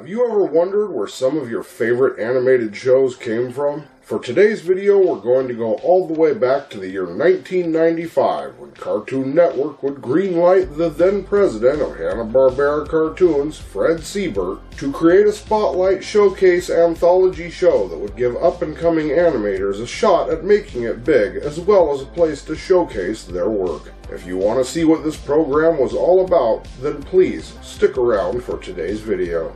Have you ever wondered where some of your favorite animated shows came from? For today's video, we're going to go all the way back to the year 1995, when Cartoon Network would greenlight the then president of Hanna-Barbera Cartoons, Fred Seibert, to create a spotlight showcase anthology show that would give up-and-coming animators a shot at making it big, as well as a place to showcase their work. If you want to see what this program was all about, then please stick around for today's video.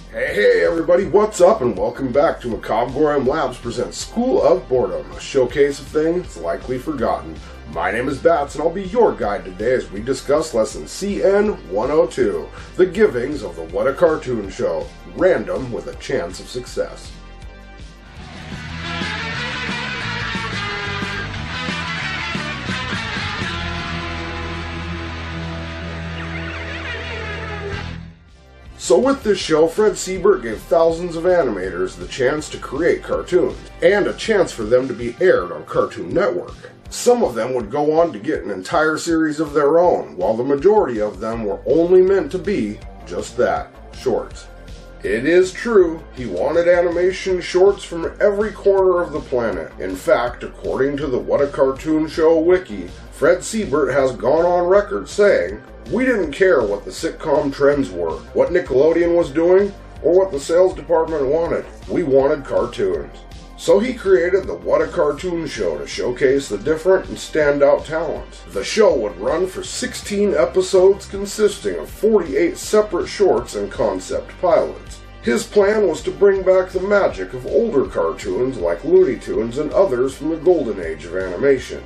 Hey everybody, what's up and welcome back to Macabre'Gorium Labs presents School of Boredom, a showcase of things likely forgotten. My name is Bats and I'll be your guide today as we discuss lesson CN 102, the givings of the What a Cartoon Show, random with a chance of success. So with this show, Fred Seibert gave thousands of animators the chance to create cartoons, and a chance for them to be aired on Cartoon Network. Some of them would go on to get an entire series of their own, while the majority of them were only meant to be just that, shorts. It is true, he wanted animation shorts from every corner of the planet. In fact, according to the What a Cartoon Show wiki, Fred Seibert has gone on record saying, "We didn't care what the sitcom trends were, what Nickelodeon was doing, or what the sales department wanted. We wanted cartoons." So he created the What a Cartoon Show to showcase the different and standout talents. The show would run for 16 episodes consisting of 48 separate shorts and concept pilots. His plan was to bring back the magic of older cartoons like Looney Tunes and others from the golden age of animation.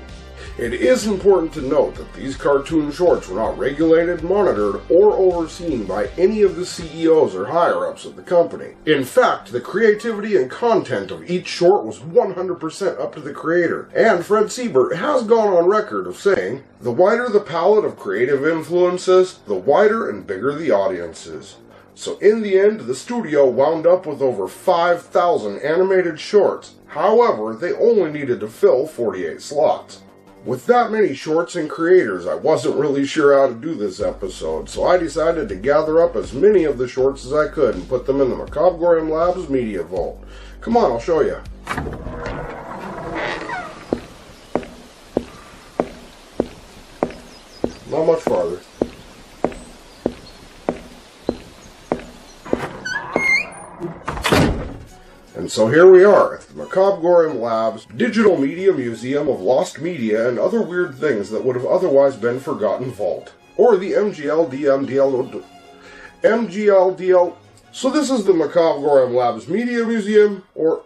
It is important to note that these cartoon shorts were not regulated, monitored, or overseen by any of the CEOs or higher-ups of the company. In fact, the creativity and content of each short was 100% up to the creator, and Fred Seibert has gone on record of saying, "The wider the palette of creative influences, the wider and bigger the audiences." So in the end, the studio wound up with over 5,000 animated shorts. However, they only needed to fill 48 slots. With that many shorts and creators, I wasn't really sure how to do this episode, so I decided to gather up as many of the shorts as I could and put them in the Macabre'Gorium Labs Media Vault. Come on, I'll show you. Not much farther. And so here we are at the Macabre'Gorium Labs Digital Media Museum of Lost Media and Other Weird Things That Would Have Otherwise Been Forgotten Vault. Or the MGL. So this is the Macabre'Gorium Labs Media Museum, or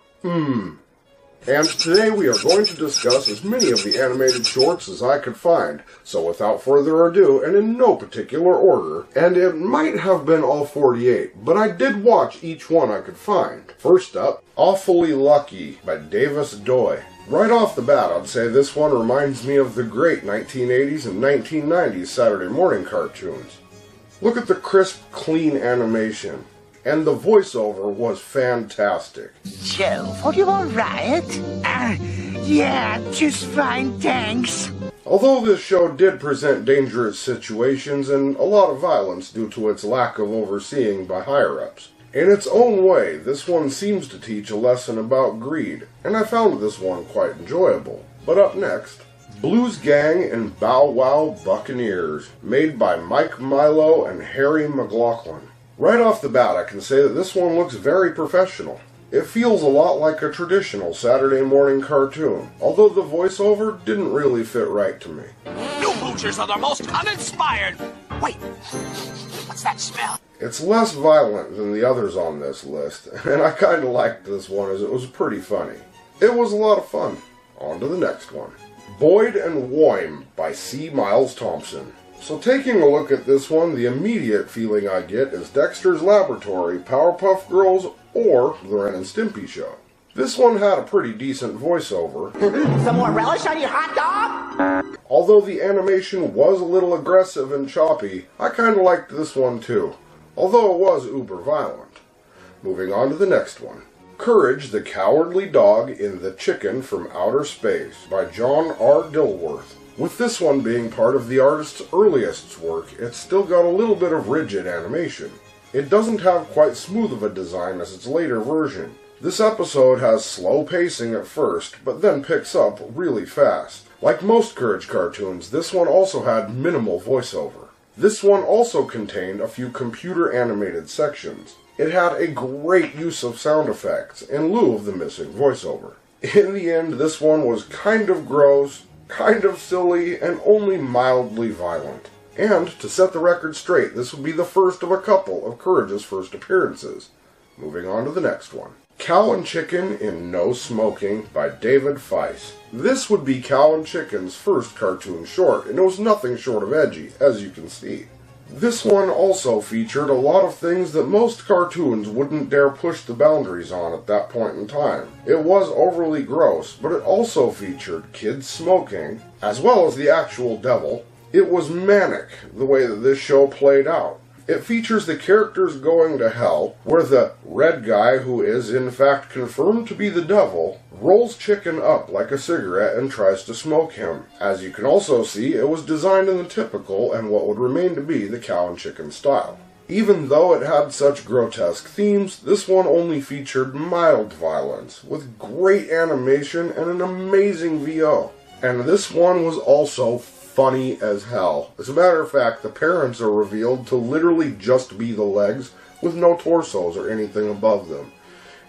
And today we are going to discuss as many of the animated shorts as I could find. So without further ado, and in no particular order, and it might have been all 48, but I did watch each one I could find. First up, Awfully Lucky by Davis Doy. Right off the bat, I'd say this one reminds me of the great 1980s and 1990s Saturday morning cartoons. Look at the crisp, clean animation. And the voiceover was fantastic. So, are you alright? Yeah, just fine, thanks. Although this show did present dangerous situations and a lot of violence due to its lack of overseeing by higher-ups. In its own way, this one seems to teach a lesson about greed, and I found this one quite enjoyable. But up next, Blues Gang and Bow Wow Buccaneers, made by Mike Milo and Harry McLaughlin. Right off the bat, I can say that this one looks very professional. It feels a lot like a traditional Saturday morning cartoon, although the voiceover didn't really fit right to me. You moochers are the most uninspired! Wait, what's that smell? It's less violent than the others on this list, and I kinda liked this one as it was pretty funny. It was a lot of fun. On to the next one. Boyd and Woym by C. Miles Thompson. So taking a look at this one, the immediate feeling I get is Dexter's Laboratory, Powerpuff Girls, or The Ren and Stimpy Show. This one had a pretty decent voiceover. Some more relish on your hot dog? Although the animation was a little aggressive and choppy, I kinda liked this one too, although it was uber violent. Moving on to the next one. Courage the Cowardly Dog in the Chicken from Outer Space by John R. Dilworth. With this one being part of the artist's earliest work, it's still got a little bit of rigid animation. It doesn't have quite smooth of a design as its later version. This episode has slow pacing at first, but then picks up really fast. Like most Courage cartoons, this one also had minimal voiceover. This one also contained a few computer-animated sections. It had a great use of sound effects in lieu of the missing voiceover. In the end, this one was kind of gross, kind of silly, and only mildly violent. And, to set the record straight, this would be the first of a couple of Courage's first appearances. Moving on to the next one. Cow and Chicken in No Smoking by David Feiss. This would be Cow and Chicken's first cartoon short, and it was nothing short of edgy, as you can see. This one also featured a lot of things that most cartoons wouldn't dare push the boundaries on at that point in time. It was overly gross, but it also featured kids smoking, as well as the actual devil. It was manic, the way that this show played out. It features the characters going to hell, where the red guy, who is in fact confirmed to be the devil, rolls Chicken up like a cigarette and tries to smoke him. As you can also see, it was designed in the typical and what would remain to be the Cow and Chicken style. Even though it had such grotesque themes, this one only featured mild violence, with great animation and an amazing VO. And this one was also funny as hell. As a matter of fact, the parents are revealed to literally just be the legs, with no torsos or anything above them.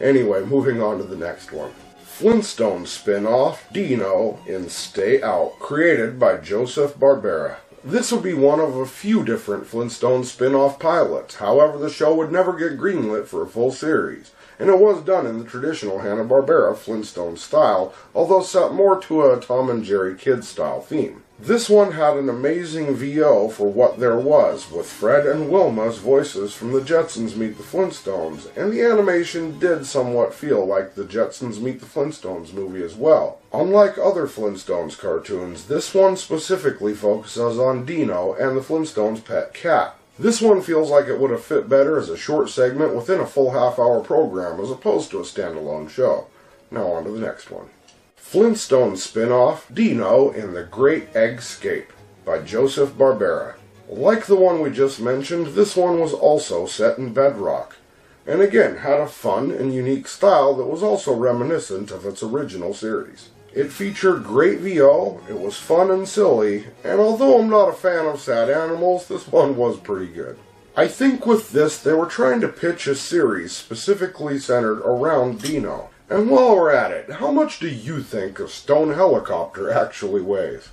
Anyway, moving on to the next one. Flintstones spin-off, Dino in Stay Out, created by Joseph Barbera. This would be one of a few different Flintstones spin-off pilots, however the show would never get greenlit for a full series, and it was done in the traditional Hanna-Barbera Flintstone style, although set more to a Tom and Jerry Kids style theme. This one had an amazing VO for what there was, with Fred and Wilma's voices from the Jetsons Meet the Flintstones, and the animation did somewhat feel like the Jetsons Meet the Flintstones movie as well. Unlike other Flintstones cartoons, this one specifically focuses on Dino and the Flintstones' pet cat. This one feels like it would have fit better as a short segment within a full half-hour program as opposed to a standalone show. Now on to the next one. Flintstones spin-off, Dino in the Great Eggscape by Joseph Barbera. Like the one we just mentioned, this one was also set in bedrock, and again had a fun and unique style that was also reminiscent of its original series. It featured great VO, it was fun and silly, and although I'm not a fan of sad animals, this one was pretty good. I think with this they were trying to pitch a series specifically centered around Dino. And while we're at it, how much do you think a stone helicopter actually weighs?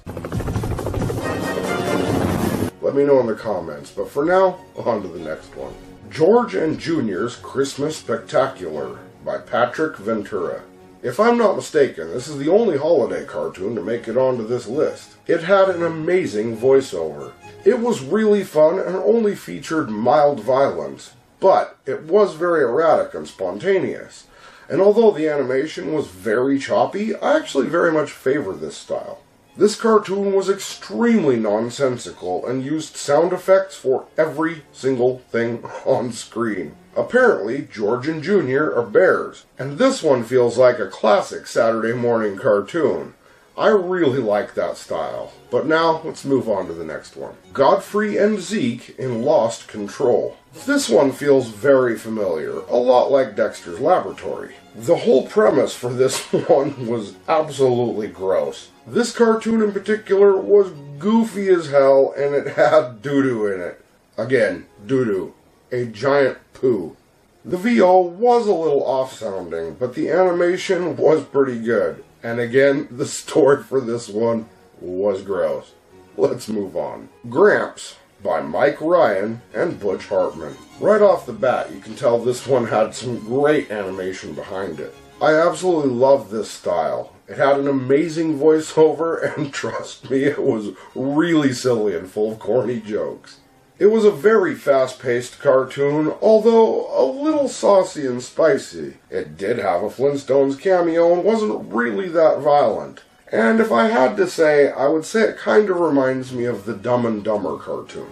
Let me know in the comments, but for now, on to the next one. George and Junior's Christmas Spectacular by Patrick Ventura. If I'm not mistaken, this is the only holiday cartoon to make it onto this list. It had an amazing voiceover. It was really fun and only featured mild violence, but it was very erratic and spontaneous. And although the animation was very choppy, I actually very much favor this style. This cartoon was extremely nonsensical and used sound effects for every single thing on screen. Apparently, George and Junior are bears, and this one feels like a classic Saturday morning cartoon. I really like that style. But now, let's move on to the next one. Godfrey and Zeke in Lost Control. This one feels very familiar, a lot like Dexter's Laboratory. The whole premise for this one was absolutely gross. This cartoon in particular was goofy as hell, and it had doo-doo in it. Again, doo-doo. A giant poo. The VO was a little off-sounding, but the animation was pretty good. And again, the story for this one was gross. Let's move on. Gramps by Mike Ryan and Butch Hartman. Right off the bat, you can tell this one had some great animation behind it. I absolutely love this style. It had an amazing voiceover, and trust me, it was really silly and full of corny jokes. It was a very fast-paced cartoon, although a little saucy and spicy. It did have a Flintstones cameo and wasn't really that violent. And if I had to say, I would say it kind of reminds me of the Dumb and Dumber cartoon.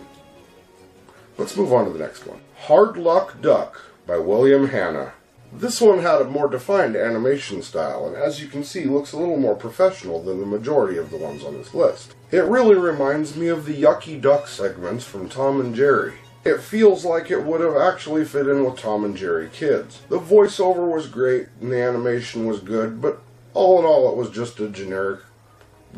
Let's move on to the next one. Hard Luck Duck by William Hanna. This one had a more defined animation style, and as you can see, looks a little more professional than the majority of the ones on this list. It really reminds me of the Yucky Duck segments from Tom and Jerry. It feels like it would have actually fit in with Tom and Jerry Kids. The voiceover was great, and the animation was good, but all in all, it was just a generic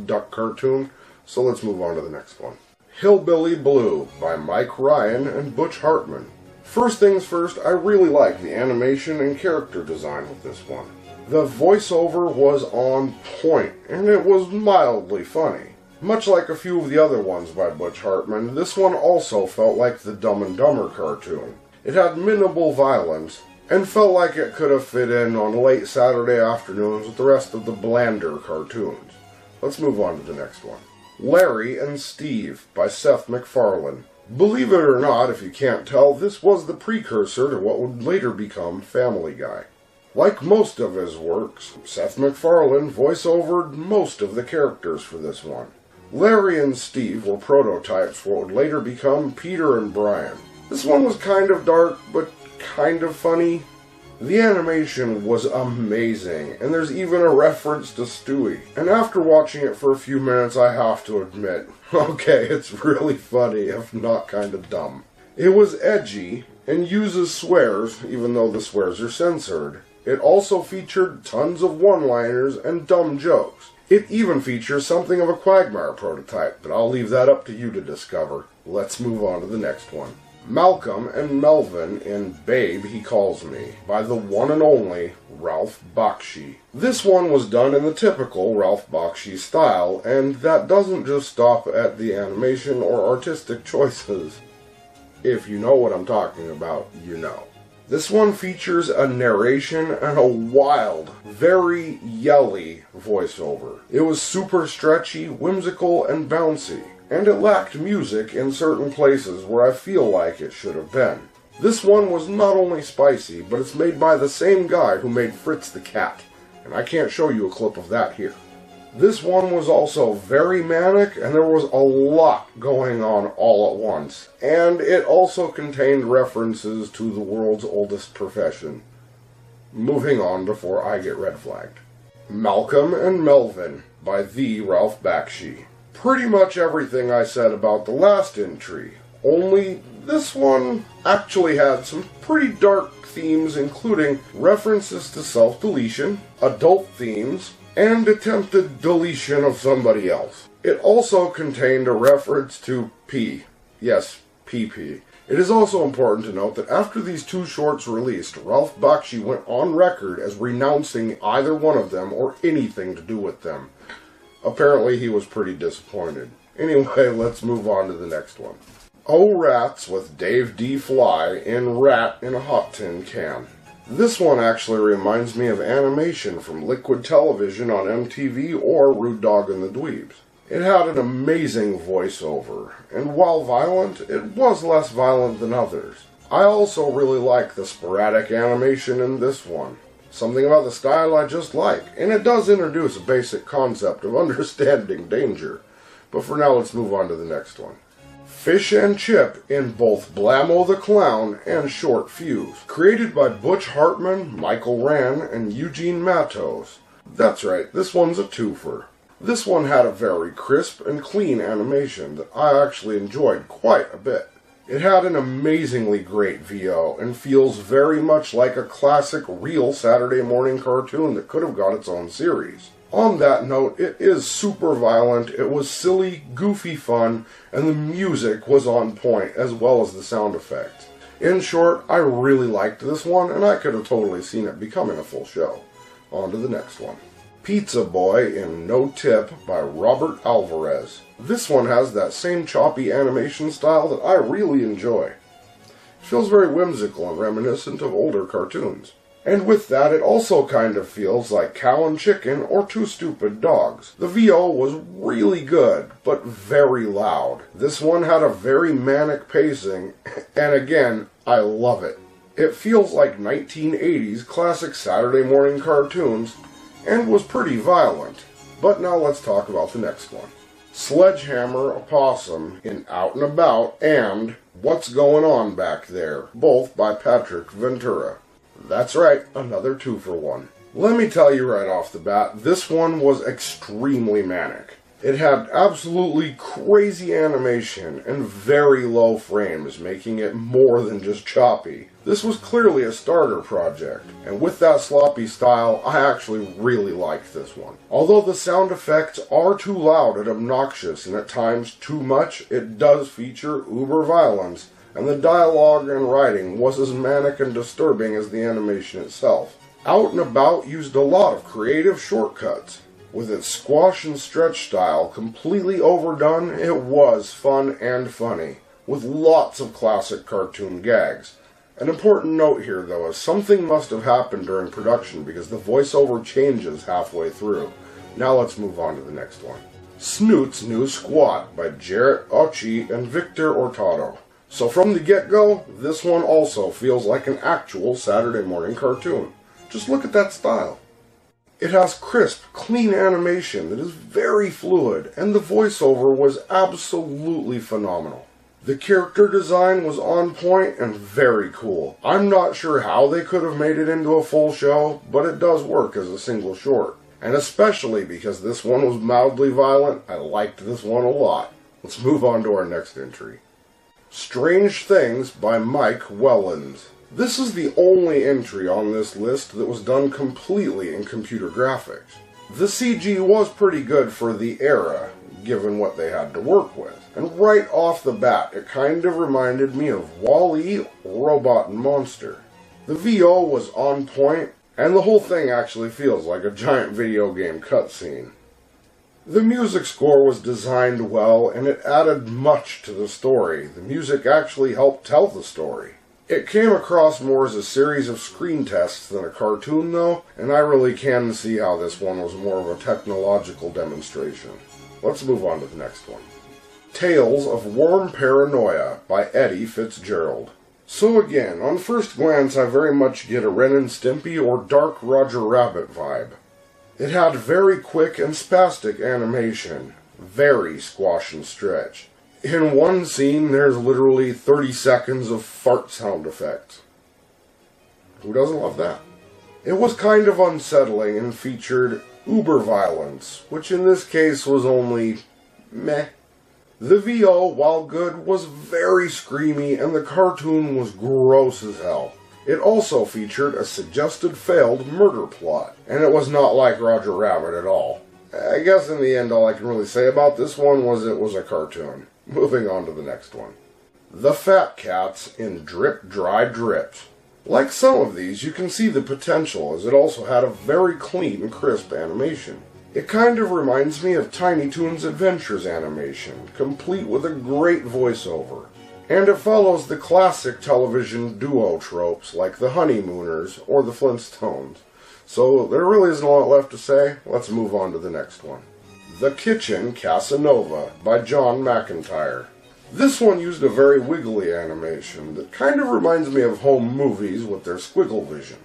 duck cartoon, so let's move on to the next one. Hillbilly Blue by Mike Ryan and Butch Hartman. First things first, I really like the animation and character design with this one. The voiceover was on point, and it was mildly funny. Much like a few of the other ones by Butch Hartman, this one also felt like the Dumb and Dumber cartoon. It had minimal violence, and felt like it could have fit in on late Saturday afternoons with the rest of the blander cartoons. Let's move on to the next one. Larry and Steve by Seth MacFarlane. Believe it or not, if you can't tell, this was the precursor to what would later become Family Guy. Like most of his works, Seth MacFarlane voice-overed most of the characters for this one. Larry and Steve were prototypes for what would later become Peter and Brian. This one was kind of dark, but kind of funny. The animation was amazing, and there's even a reference to Stewie. And after watching it for a few minutes, I have to admit, okay, it's really funny, if not kind of dumb. It was edgy, and uses swears, even though the swears are censored. It also featured tons of one-liners and dumb jokes. It even features something of a Quagmire prototype, but I'll leave that up to you to discover. Let's move on to the next one. Malcolm and Melvin in Babe, He Calls Me, by the one and only Ralph Bakshi. This one was done in the typical Ralph Bakshi style, and that doesn't just stop at the animation or artistic choices. If you know what I'm talking about, you know. This one features a narration and a wild, very yelly voiceover. It was super stretchy, whimsical, and bouncy. And it lacked music in certain places where I feel like it should have been. This one was not only spicy, but it's made by the same guy who made Fritz the Cat, and I can't show you a clip of that here. This one was also very manic, and there was a lot going on all at once, and it also contained references to the world's oldest profession. Moving on before I get red flagged. Malcolm and Melvin by the Ralph Bakshi. Pretty much everything I said about the last entry, only this one actually had some pretty dark themes, including references to self-deletion, adult themes, and attempted deletion of somebody else. It also contained a reference to P. Yes, PP. It is also important to note that after these two shorts released, Ralph Bakshi went on record as renouncing either one of them or anything to do with them. Apparently he was pretty disappointed. Anyway, let's move on to the next one. Oh Rats with Dave D. Fly in Rat in a Hot Tin Can. This one actually reminds me of animation from Liquid Television on MTV or Rude Dog and the Dweebs. It had an amazing voiceover, and while violent, it was less violent than others. I also really like the sporadic animation in this one. Something about the style I just like, and it does introduce a basic concept of understanding danger. But for now, let's move on to the next one. Fish and Chip in both Blammo the Clown and Short Fuse. Created by Butch Hartman, Michael Rann, and Eugene Matos. That's right, this one's a twofer. This one had a very crisp and clean animation that I actually enjoyed quite a bit. It had an amazingly great VO and feels very much like a classic real Saturday morning cartoon that could have got its own series. On that note, it is super violent, it was silly, goofy fun, and the music was on point as well as the sound effects. In short, I really liked this one and I could have totally seen it becoming a full show. On to the next one. Pizza Boy in No Tip by Robert Alvarez. This one has that same choppy animation style that I really enjoy. It feels very whimsical and reminiscent of older cartoons. And with that, it also kind of feels like Cow and Chicken or Two Stupid Dogs. The VO was really good, but very loud. This one had a very manic pacing, and again, I love it. It feels like 1980s classic Saturday morning cartoons, and was pretty violent. But now let's talk about the next one. Sledgehammer Opossum in Out and About and What's Going On Back There, both by Patrick Ventura. That's right, another 2-for-1. Let me tell you right off the bat, this one was extremely manic. It had absolutely crazy animation and very low frames, making it more than just choppy. This was clearly a starter project, and with that sloppy style, I actually really liked this one. Although the sound effects are too loud and obnoxious, and at times too much, it does feature uber violence, and the dialogue and writing was as manic and disturbing as the animation itself. Out and About used a lot of creative shortcuts. With its squash and stretch style completely overdone, it was fun and funny, with lots of classic cartoon gags. An important note here, though, is something must have happened during production because the voiceover changes halfway through. Now let's move on to the next one. Snoot's New Squat by Jarrett Ochi and Victor Hurtado. So from the get-go, this one also feels like an actual Saturday morning cartoon. Just look at that style. It has crisp, clean animation that is very fluid, and the voiceover was absolutely phenomenal. The character design was on point and very cool. I'm not sure how they could have made it into a full show, but it does work as a single short. And especially because this one was mildly violent, I liked this one a lot. Let's move on to our next entry. Strange Things by Mike Wellens. This is the only entry on this list that was done completely in computer graphics. The CG was pretty good for the era, given what they had to work with. And right off the bat, it kind of reminded me of WALL-E, Robot and Monster. The VO was on point, and the whole thing actually feels like a giant video game cutscene. The music score was designed well, and it added much to the story. The music actually helped tell the story. It came across more as a series of screen tests than a cartoon, though, and I really can see how this one was more of a technological demonstration. Let's move on to the next one. Tales of Worm Paranoia by Eddie Fitzgerald. So again, on first glance I very much get a Ren and Stimpy or Dark Roger Rabbit vibe. It had very quick and spastic animation, very squash and stretch. In one scene, there's literally 30 seconds of fart sound effects. Who doesn't love that? It was kind of unsettling and featured uber violence, which in this case was only meh. The VO, while good, was very screamy and the cartoon was gross as hell. It also featured a suggested failed murder plot, and it was not like Roger Rabbit at all. I guess in the end all I can really say about this one was it was a cartoon. Moving on to the next one. The Fat Cats in Drip Dry Drips. Like some of these, you can see the potential as it also had a very clean and crisp animation. It kind of reminds me of Tiny Toons Adventures animation, complete with a great voiceover. And it follows the classic television duo tropes like the Honeymooners or the Flintstones. So there really isn't a lot left to say. Let's move on to the next one. The Kitchen Casanova by John McIntyre. This one used a very wiggly animation that kind of reminds me of home movies with their squiggle vision.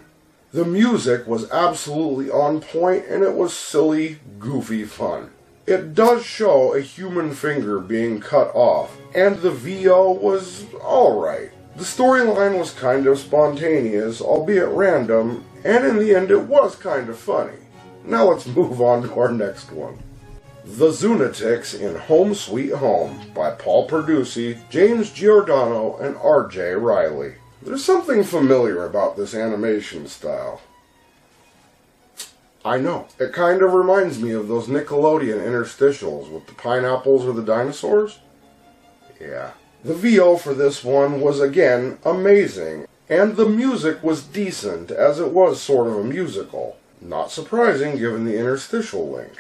The music was absolutely on point and it was silly, goofy fun. It does show a human finger being cut off, and the VO was alright. The storyline was kind of spontaneous, albeit random, and in the end it was kind of funny. Now let's move on to our next one. The Zoonatics in Home Sweet Home by Paul Perdusi, James Giordano, and R.J. Riley. There's something familiar about this animation style. I know, it kind of reminds me of those Nickelodeon interstitials with the pineapples or the dinosaurs. Yeah. The VO for this one was again amazing, and the music was decent as it was sort of a musical. Not surprising given the interstitial link.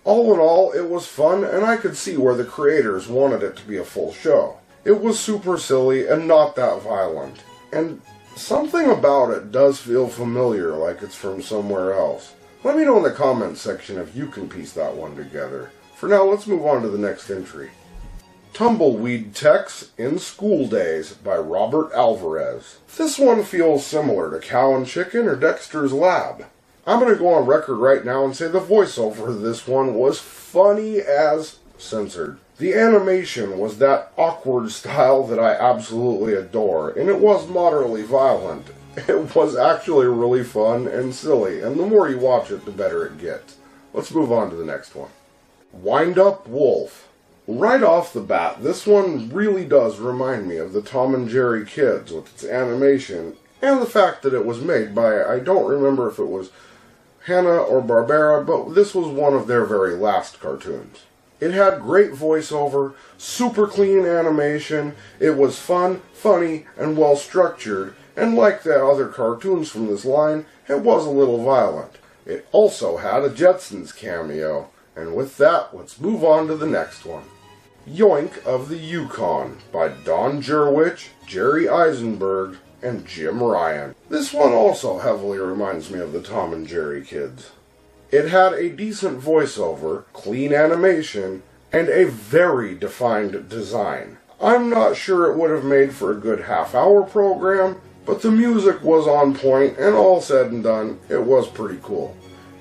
All in all, it was fun, and I could see where the creators wanted it to be a full show. It was super silly and not that violent, and something about it does feel familiar, like it's from somewhere else. Let me know in the comments section if you can piece that one together. For now, let's move on to the next entry. Tumbleweed Tex in School Days by Robert Alvarez. This one feels similar to Cow and Chicken or Dexter's Lab. I'm going to go on record right now and say the voiceover for this one was funny as censored. The animation was that awkward style that I absolutely adore, and it was moderately violent. It was actually really fun and silly, and the more you watch it, the better it gets. Let's move on to the next one. Wind Up Wolf. Right off the bat, this one really does remind me of the Tom and Jerry Kids with its animation, and the fact that it was made by, I don't remember if it was Hanna-Barbera, but this was one of their very last cartoons. It had great voiceover, super clean animation, it was fun, funny, and well structured, and like the other cartoons from this line, it was a little violent. It also had a Jetsons cameo, and with that, let's move on to the next one. Yoink of the Yukon by Don Jerwich, Jerry Eisenberg, and Jim Ryan. This one also heavily reminds me of the Tom and Jerry Kids. It had a decent voiceover, clean animation, and a very defined design. I'm not sure it would have made for a good half-hour program, but the music was on point, and all said and done, it was pretty cool.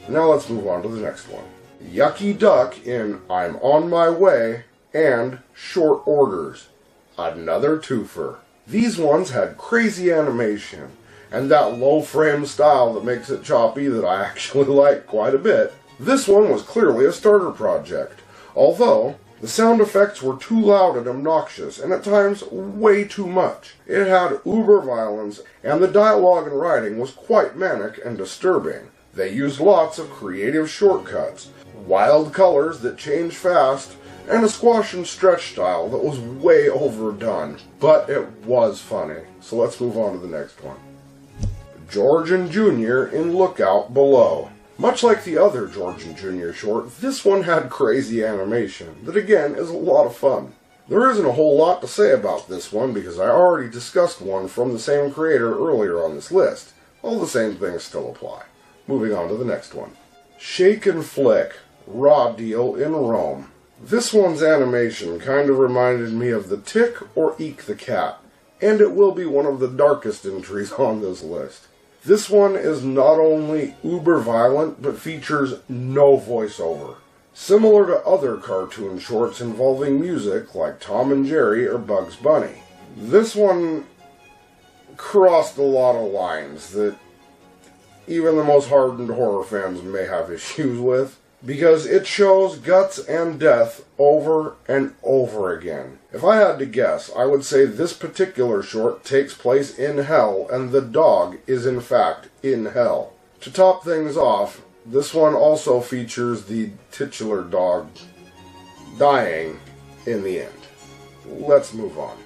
Now let's move on to the next one. Yucky Duck in I'm On My Way and Short Orders. Another twofer. These ones had crazy animation, and that low frame style that makes it choppy that I actually like quite a bit. This one was clearly a starter project, although the sound effects were too loud and obnoxious, and at times way too much. It had uber violence, and the dialogue and writing was quite manic and disturbing. They used lots of creative shortcuts, wild colors that changed fast, and a squash and stretch style that was way overdone, but it was funny. So let's move on to the next one. George and Junior in Lookout Below. Much like the other George and Junior short, this one had crazy animation that again is a lot of fun. There isn't a whole lot to say about this one because I already discussed one from the same creator earlier on this list. All the same things still apply. Moving on to the next one. Shake and Flick, Raw Deal in Rome. This one's animation kind of reminded me of The Tick or Eek the Cat, and it will be one of the darkest entries on this list. This one is not only uber violent, but features no voiceover. Similar to other cartoon shorts involving music like Tom and Jerry or Bugs Bunny. This one crossed a lot of lines that even the most hardened horror fans may have issues with, because it shows guts and death over and over again. If I had to guess, I would say this particular short takes place in hell, and the dog is in fact in hell. To top things off, this one also features the titular dog dying in the end. Let's move on.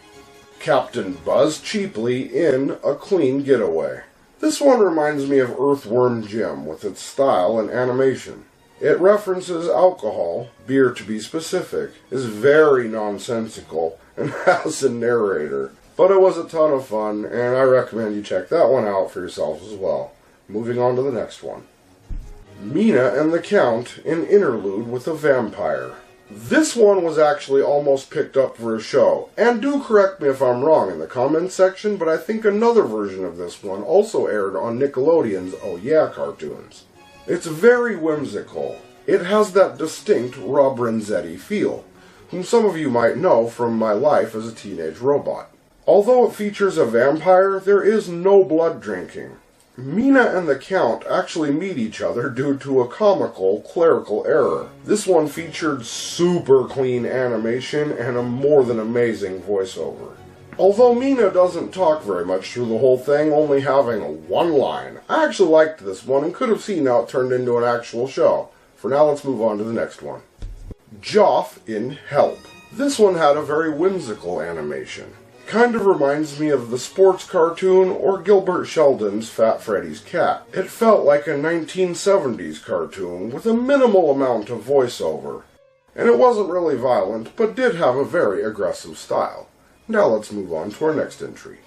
Captain Buzz Cheaply in A Clean Getaway. This one reminds me of Earthworm Jim with its style and animation. It references alcohol, beer to be specific, is very nonsensical, and has a narrator. But it was a ton of fun, and I recommend you check that one out for yourselves as well. Moving on to the next one. Mina and the Count in Interlude with a Vampire. This one was actually almost picked up for a show, and do correct me if I'm wrong in the comments section, but I think another version of this one also aired on Nickelodeon's Oh Yeah cartoons. It's very whimsical. It has that distinct Rob Renzetti feel, whom some of you might know from my life as a teenage robot. Although it features a vampire, there is no blood drinking. Mina and the Count actually meet each other due to a comical clerical error. This one featured super clean animation and a more than amazing voiceover. Although Mina doesn't talk very much through the whole thing, only having one line, I actually liked this one and could have seen how it turned into an actual show. For now, let's move on to the next one. Joff in Help. This one had a very whimsical animation. Kind of reminds me of the sports cartoon or Gilbert Sheldon's Fat Freddy's Cat. It felt like a 1970s cartoon with a minimal amount of voiceover. And it wasn't really violent, but did have a very aggressive style. Now let's move on to our next entry.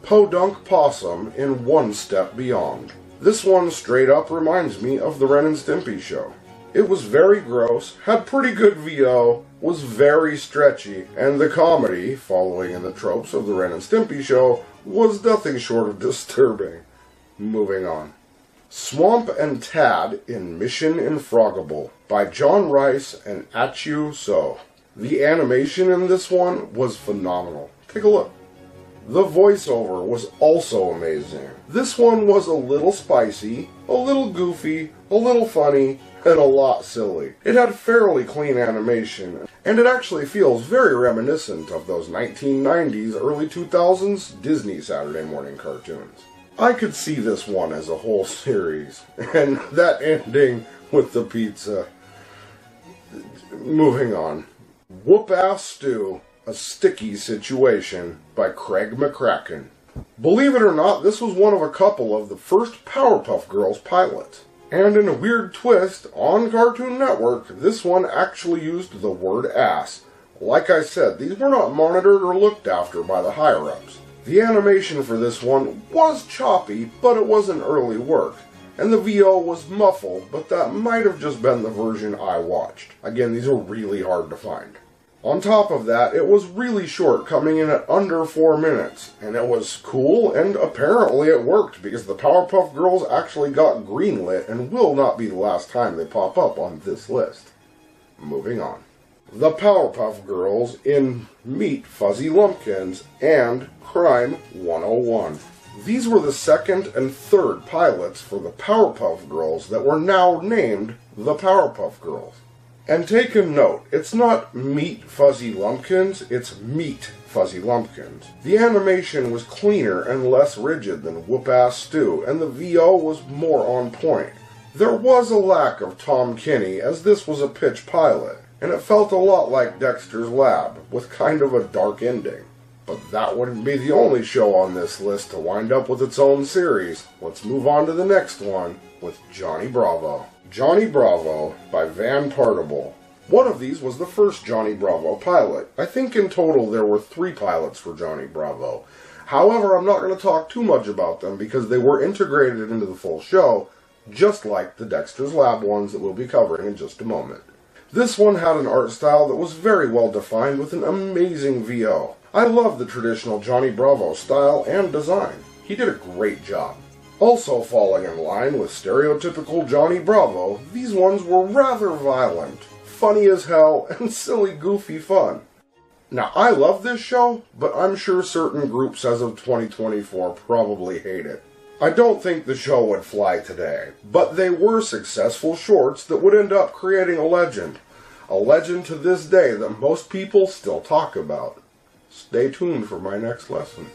Podunk Possum in One Step Beyond. This one straight up reminds me of the Ren and Stimpy show. It was very gross, had pretty good VO, was very stretchy, and the comedy, following in the tropes of the Ren and Stimpy show, was nothing short of disturbing. Moving on. Swamp and Tad in Mission Infroggable by John Rice and Achiu So. The animation in this one was phenomenal. Take a look. The voiceover was also amazing. This one was a little spicy, a little goofy, a little funny, and a lot silly. It had fairly clean animation, and it actually feels very reminiscent of those 1990s, early 2000s Disney Saturday morning cartoons. I could see this one as a whole series, and that ending with the pizza. Moving on. Whoop-Ass Stew, A Sticky Situation by Craig McCracken. Believe it or not, this was one of a couple of the first Powerpuff Girls pilots. And in a weird twist, on Cartoon Network, this one actually used the word ass. Like I said, these were not monitored or looked after by the higher-ups. The animation for this one was choppy, but it was an early work. And the VO was muffled, but that might have just been the version I watched. Again, these are really hard to find. On top of that, it was really short, coming in at under 4 minutes, and it was cool, and apparently it worked, because the Powerpuff Girls actually got greenlit and will not be the last time they pop up on this list. Moving on. The Powerpuff Girls in Meet Fuzzy Lumpkins and Crime 101. These were the second and third pilots for the Powerpuff Girls that were now named the Powerpuff Girls. And take a note, it's not Meet Fuzzy Lumpkins, it's Meet Fuzzy Lumpkins. The animation was cleaner and less rigid than Whoop-Ass Stew, and the VO was more on point. There was a lack of Tom Kenny, as this was a pitch pilot, and it felt a lot like Dexter's Lab, with kind of a dark ending. But that wouldn't be the only show on this list to wind up with its own series. Let's move on to the next one with Johnny Bravo. Johnny Bravo by Van Partible. One of these was the first Johnny Bravo pilot. I think in total there were 3 pilots for Johnny Bravo. However, I'm not going to talk too much about them because they were integrated into the full show, just like the Dexter's Lab ones that we'll be covering in just a moment. This one had an art style that was very well defined with an amazing VO. I love the traditional Johnny Bravo style and design. He did a great job. Also falling in line with stereotypical Johnny Bravo, these ones were rather violent, funny as hell, and silly goofy fun. Now, I love this show, but I'm sure certain groups as of 2024 probably hate it. I don't think the show would fly today, but they were successful shorts that would end up creating a legend. A legend to this day that most people still talk about. Stay tuned for my next lesson.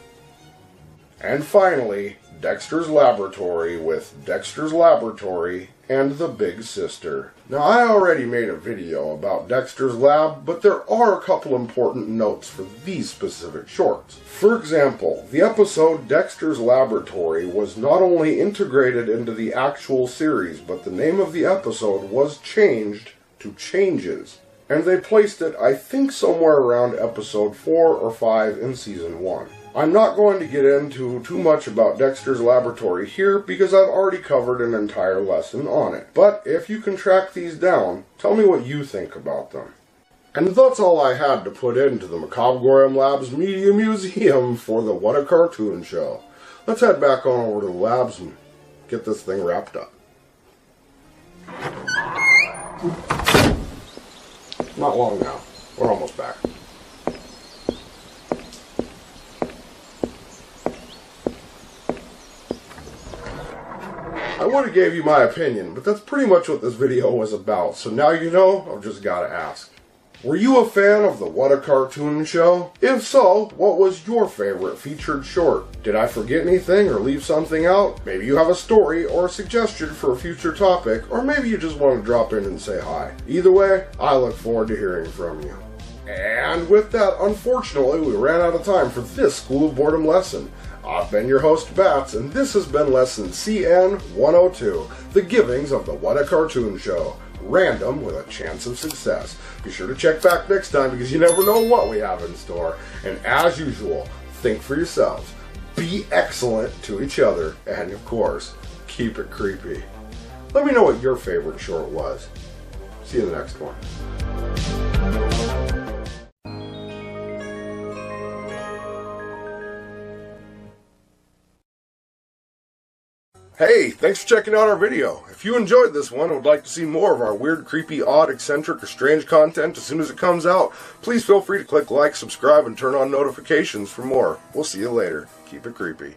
And finally, Dexter's Laboratory with Dexter's Laboratory and the Big Sister. Now, I already made a video about Dexter's Lab, but there are a couple important notes for these specific shorts. For example, the episode Dexter's Laboratory was not only integrated into the actual series, but the name of the episode was changed to Changes. And they placed it, I think, somewhere around episode 4 or 5 in season 1. I'm not going to get into too much about Dexter's Laboratory here because I've already covered an entire lesson on it. But if you can track these down, tell me what you think about them. And that's all I had to put into the Macabre'Gorium Labs Media Museum for the What a Cartoon show. Let's head back on over to the labs and get this thing wrapped up. Not long now. We're almost back. I would have gave you my opinion, but that's pretty much what this video was about, so now you know, I've just got to ask. Were you a fan of the What a Cartoon show? If so, what was your favorite featured short? Did I forget anything or leave something out? Maybe you have a story or a suggestion for a future topic, or maybe you just want to drop in and say hi. Either way, I look forward to hearing from you. And with that, unfortunately, we ran out of time for this School of Boredom lesson. I've been your host, Bats, and this has been Lesson CN 102, The Givings of the What a Cartoon Show. Random with a chance of success. Be sure to check back next time because you never know what we have in store. And as usual, think for yourselves, be excellent to each other, and of course, keep it creepy. Let me know what your favorite short was. See you in the next one. Hey, thanks for checking out our video. If you enjoyed this one and would like to see more of our weird, creepy, odd, eccentric, or strange content as soon as it comes out, please feel free to click like, subscribe, and turn on notifications for more. We'll see you later. Keep it creepy.